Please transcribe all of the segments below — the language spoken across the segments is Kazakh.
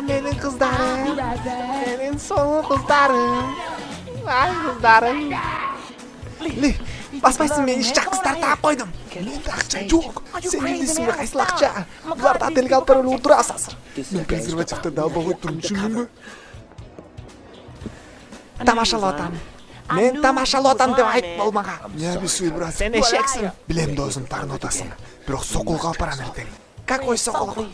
Benim kızlarım. Benim son kızlarım. Ay kızlarım. Li, basmayısın men iş kızlar taap koydum. Mende акча yok. Senin ismin qaysi акча? Bular da телге алып барып өлтүрө асасыр. Мен презервативди далба коюп турмун, түшүндүңбү? Тамашалап атам. Мен тамашалап атам деп айтпа мага. Не обессуй, брат. Сен эшексиң. Билем досум, тагын атасың. Бирок сокулга алып барам эртең. Какой сокул?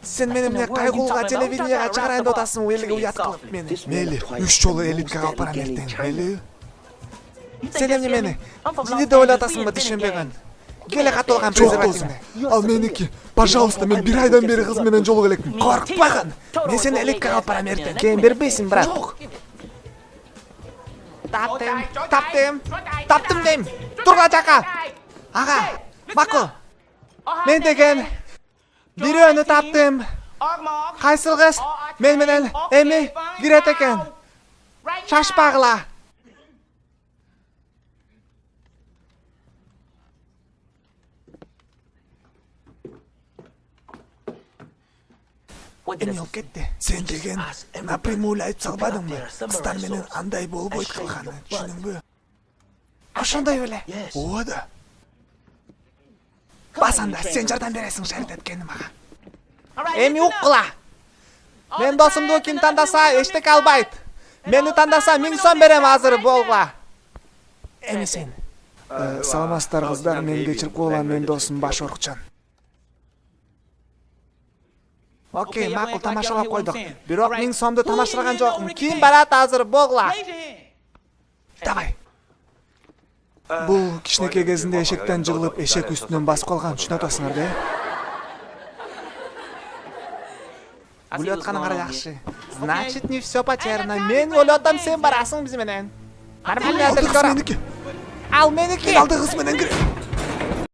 Сен мени эмне кайгуулга телевиденияга чыгарайын деп атасың, элге уят кылып мени. Мейли, 3 жолу элиткага алып барам эртең, мейли. Сен эмне мени жини деп ойлотасыңбы, түшүнбөгөн? Келе катылган презервативди. Ал меники. Пожалуйста, мен 1 айдан бери кыз менен жолуга элекмин. Коркпагын. Мен сени элиткага алып барам эртең. Кейин бербейсиң, брат. Жок. Таптым дейм. Турга жака. Ага, макул. Мен деген бирөөнү таптым. Кайсыл кыз мен менен эми кирет экен. Шашпагыла. Эми алып кетти. Сен деген напрямую айтып салбадыңбы? Кыздар менен андай болбойт кылганы, түшүндүңбү? Ошондой беле. Ооба да. Басанда сен жардам бересиң шарт эткени мага. Эми уккула. Мен досумду ким тандаса эчтеке албайт. Мени тандаса 1000 сом берем азыр болгула. Эми сен. Саламатсыздар кыздар, мен кечирип коелам, мен досум Башорукчан. Окей, макул, тамашалап койдук. Бирок 1000 сомду тамашалаган жокмун. Ким барат азыр болгула. Давай. Бул кичинекей кезинде эшектен жыгылып, эшек үстүнөн басып калган, түшүнүп атасыңар да? Ойлоп атканың кара жакшы. Значит, не всё потеряно. Мен ойлоп атам, сен барасың биз менен. Нормально, Ал меники. Ал меники. Алды кыз менен кире.